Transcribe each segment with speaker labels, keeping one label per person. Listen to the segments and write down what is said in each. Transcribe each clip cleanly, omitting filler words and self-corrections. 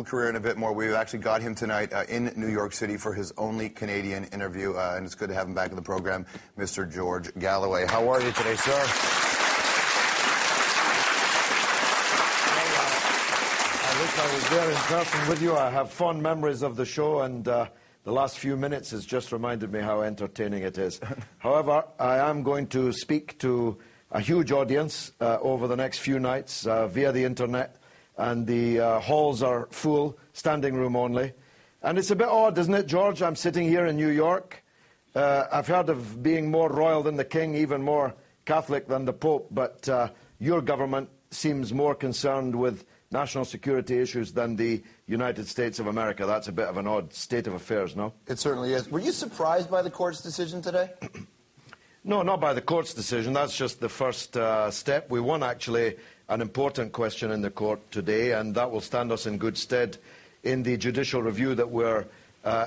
Speaker 1: career in a bit more. We've actually got him tonight in New York City for his only Canadian interview, and it's good to have him back in the program, Mr. George Galloway. How are you today, sir?
Speaker 2: I wish I was there in person with you. I have fond memories of the show, and the last few minutes has just reminded me how entertaining it is. However, I am going to speak to a huge audience over the next few nights via the internet, and the halls are full, standing room only. And it's a bit odd, isn't it, George? I'm sitting here in New York. I've heard of being more royal than the king, even more Catholic than the Pope, but your government seems more concerned with national security issues than the United States of America. That's a bit of an odd state of affairs, no?
Speaker 1: It certainly is. Were you surprised by the court's decision today?
Speaker 2: No, not by the court's decision. That's just the first step. We won, actually, an important question in the court today, and that will stand us in good stead in the judicial review that we're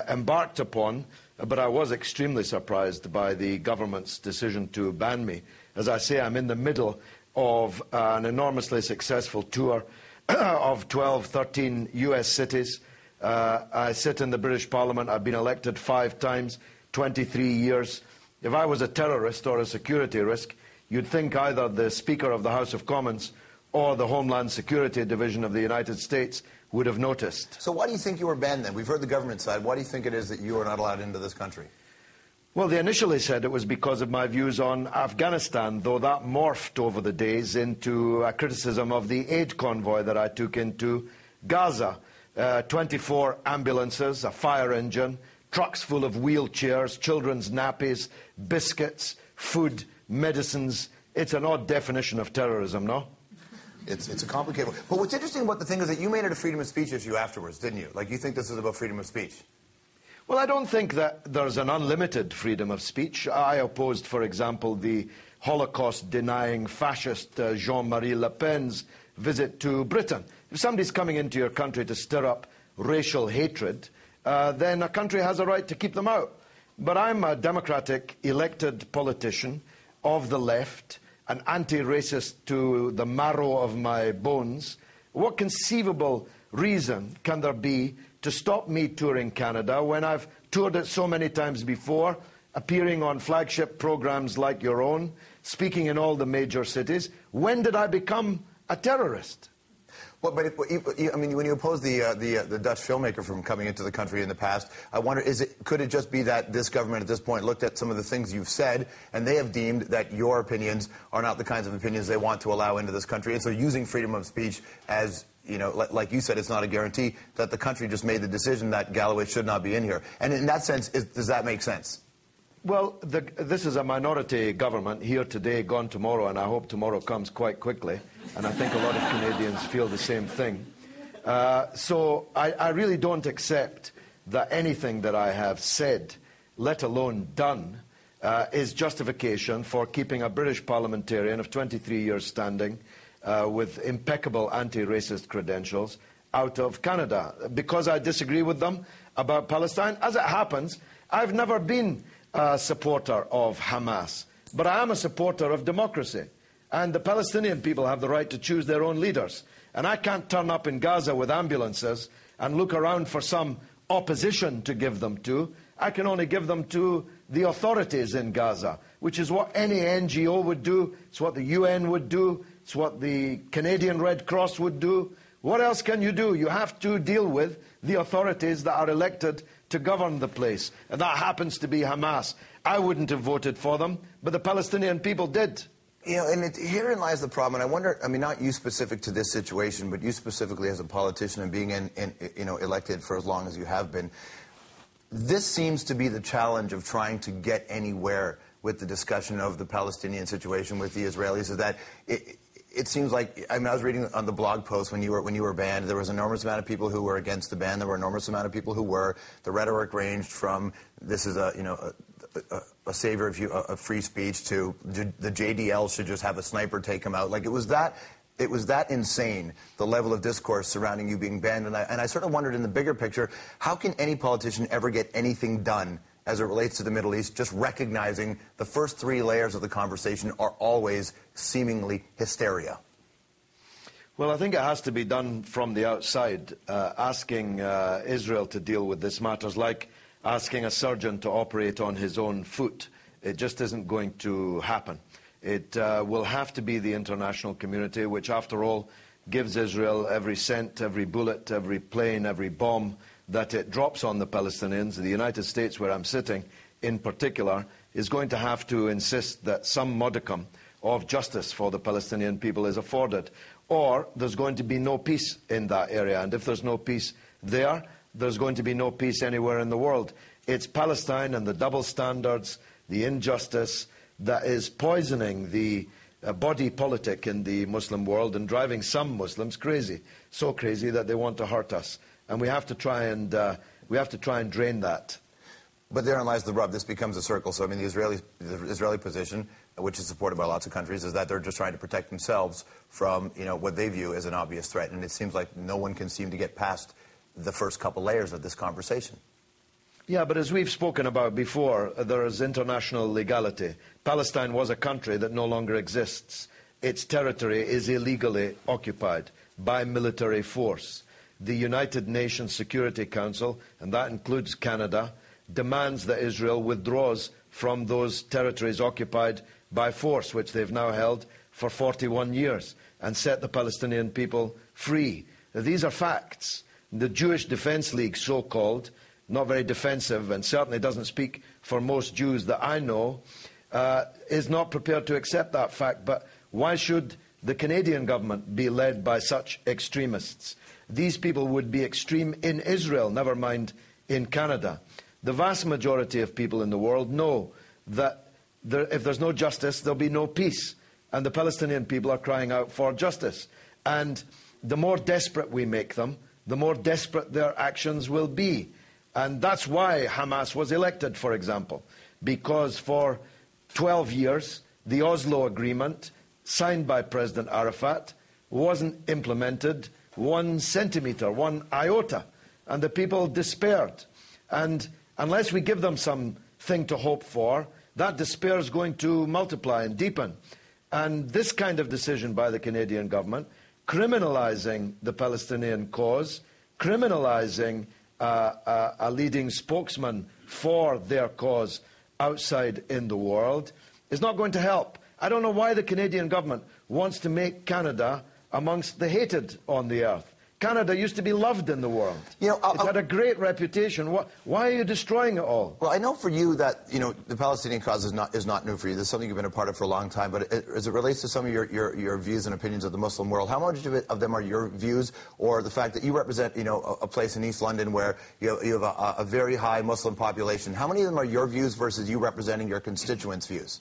Speaker 2: embarked upon. But I was extremely surprised by the government's decision to ban me. As I say, I'm in the middle of an enormously successful tour of 12, 13 US cities. I sit in the British Parliament. I've been elected 5 times, 23 years. If I was a terrorist or a security risk, you'd think either the Speaker of the House of Commons or the Homeland Security Division of the United States would have noticed.
Speaker 1: So why do you think you were banned then? We've heard the government side. Why do you think it is that you are not allowed into this country?
Speaker 2: Well, they initially said it was because of my views on Afghanistan, though that morphed over the days into a criticism of the aid convoy that I took into Gaza. 24 ambulances, a fire engine, trucks full of wheelchairs, children's nappies, biscuits, food, medicines. It's an odd definition of terrorism, no?
Speaker 1: It's a complicated one. But what's interesting about the thing is that you made it a freedom of speech issue afterwards, didn't you? Like, you think this is about freedom of speech?
Speaker 2: Well, I don't think that there's an unlimited freedom of speech. I opposed, for example, the Holocaust-denying fascist Jean-Marie Le Pen's visit to Britain. If somebody's coming into your country to stir up racial hatred, then a country has a right to keep them out. But I'm a democratic elected politician of the left, an anti-racist to the marrow of my bones. What conceivable reason can there be to stop me touring Canada when I've toured it so many times before, appearing on flagship programs like your own, speaking in all the major cities? When did I become a terrorist?
Speaker 1: Well, but I mean, when you oppose the Dutch filmmaker from coming into the country in the past, I wonder, could it just be that this government at this point looked at some of the things you've said, and they have deemed that your opinions are not the kinds of opinions they want to allow into this country, and so using freedom of speech as, you know, like you said, it's not a guarantee, that the country just made the decision that Galloway should not be in here. And in that sense, does that make sense?
Speaker 2: Well, this is a minority government, here today, gone tomorrow, and I hope tomorrow comes quite quickly. And I think a lot of Canadians feel the same thing. So I really don't accept that anything that I have said, let alone done, is justification for keeping a British parliamentarian of 23 years standing with impeccable anti-racist credentials out of Canada. Because I disagree with them about Palestine. As it happens, I've never been a supporter of Hamas, but I am a supporter of democracy. And the Palestinian people have the right to choose their own leaders. And I can't turn up in Gaza with ambulances and look around for some opposition to give them to. I can only give them to the authorities in Gaza, which is what any NGO would do. It's what the UN would do. It's what the Canadian Red Cross would do. What else can you do? You have to deal with the authorities that are elected to govern the place. And that happens to be Hamas. I wouldn't have voted for them, but the Palestinian people did.
Speaker 1: You know, and herein lies the problem. And I wonder, I mean, not you specific to this situation, but you specifically as a politician and being you know, elected for as long as you have been. This seems to be the challenge of trying to get anywhere with the discussion of the Palestinian situation with the Israelis, is that it seems like, I mean, I was reading on the blog post when you were banned, there was an enormous amount of people who were against the ban, there were an enormous amount of people who were. The rhetoric ranged from, this is a, you know, a savior of free speech to the JDL should just have a sniper take him out. Like, it was that insane, the level of discourse surrounding you being banned. And I sort of wondered, in the bigger picture, how can any politician ever get anything done as it relates to the Middle East, just recognizing the first 3 layers of the conversation are always seemingly hysteria?
Speaker 2: Well, I think it has to be done from the outside, asking Israel to deal with this matters like asking a surgeon to operate on his own foot. It just isn't going to happen. It will have to be the international community, which, after all, gives Israel every cent, every bullet, every plane, every bomb that it drops on the Palestinians. The United States, where I'm sitting in particular, is going to have to insist that some modicum of justice for the Palestinian people is afforded, or there's going to be no peace in that area. And if there's no peace there, there's going to be no peace anywhere in the world. It's Palestine and the double standards, the injustice, that is poisoning the body politic in the Muslim world and driving some Muslims crazy, so crazy that they want to hurt us. And we have to try and drain that.
Speaker 1: But therein lies the rub. This becomes a circle. So, I mean, the Israeli position, which is supported by lots of countries, is that they're just trying to protect themselves from, what they view as an obvious threat. And it seems like no one can seem to get past the first couple layers of this conversation.
Speaker 2: Yeah, but as we've spoken about before, there is international legality. Palestine was a country that no longer exists. Its territory is illegally occupied by military force. The United Nations Security Council, and that includes Canada, demands that Israel withdraws from those territories occupied by force, which they've now held for 41 years, and set the Palestinian people free. Now, these are facts. The Jewish Defense League, so-called, not very defensive, and certainly doesn't speak for most Jews that I know, is not prepared to accept that fact. But why should the Canadian government be led by such extremists? These people would be extreme in Israel, never mind in Canada. The vast majority of people in the world know that if there's no justice, there'll be no peace. And the Palestinian people are crying out for justice. And the more desperate we make them, the more desperate their actions will be. And that's why Hamas was elected, for example, because for 12 years, the Oslo Agreement, signed by President Arafat, wasn't implemented 1 centimetre, 1 iota, and the people despaired. And unless we give them something to hope for, that despair is going to multiply and deepen. And this kind of decision by the Canadian government, criminalising the Palestinian cause, criminalising a leading spokesman for their cause outside in the world, is not going to help. I don't know why the Canadian government wants to make Canada amongst the hated on the earth. Canada used to be loved in the world. It's had a great reputation. Why are you destroying it all?
Speaker 1: Well, I know for you that, the Palestinian cause is not new for you. This is something you've been a part of for a long time. But as it relates to some of your views and opinions of the Muslim world, how much of them are your views, or the fact that you represent, a place in East London where you have a very high Muslim population? How many of them are your views versus you representing your constituents' views?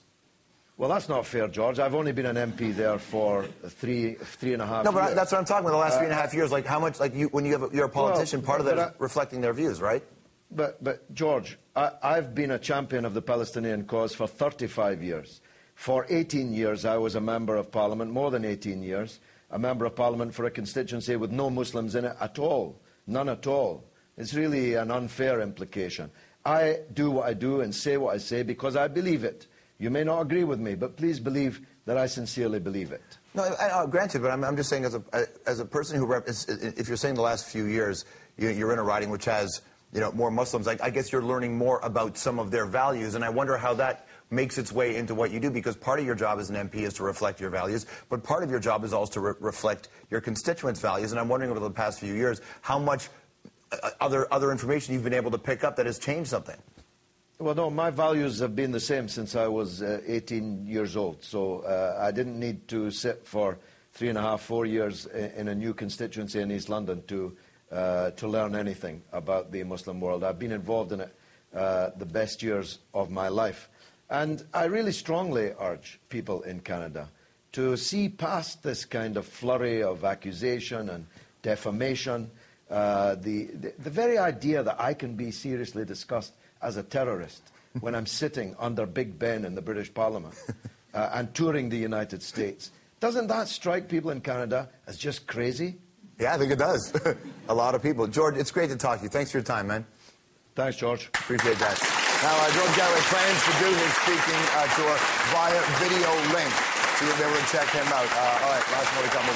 Speaker 2: Well, that's not fair, George. I've only been an MP there for three and a half years.
Speaker 1: No, but that's what I'm talking about, the last 3.5 years. Like, how much, when you're a politician, part of that is reflecting their views, right?
Speaker 2: But George, I've been a champion of the Palestinian cause for 35 years. For 18 years, I was a member of Parliament, more than 18 years, a member of Parliament for a constituency with no Muslims in it at all. None at all. It's really an unfair implication. I do what I do and say what I say because I believe it. You may not agree with me, but please believe that I sincerely believe it.
Speaker 1: No, granted, but I'm just saying as a person who if you're saying the last few years you're in a riding which has more Muslims, I guess you're learning more about some of their values, and I wonder how that makes its way into what you do, because part of your job as an MP is to reflect your values, but part of your job is also to reflect your constituents' values, and I'm wondering over the past few years how much other information you've been able to pick up that has changed something.
Speaker 2: Well, no, my values have been the same since I was 18 years old. So I didn't need to sit for 3.5, 4 years in a new constituency in East London to learn anything about the Muslim world. I've been involved in it the best years of my life. And I really strongly urge people in Canada to see past this kind of flurry of accusation and defamation. The very idea that I can be seriously discussed as a terrorist when I'm sitting under Big Ben in the British Parliament and touring the United States. Doesn't that strike people in Canada as just crazy?
Speaker 1: Yeah, I think it does. A lot of people. George, it's great to talk to you. Thanks for your time, man.
Speaker 2: Thanks, George.
Speaker 1: Appreciate that. Now, George Galloway plans to do his speaking tour via video link, so you'll be able to check him out. All right, lots more to come.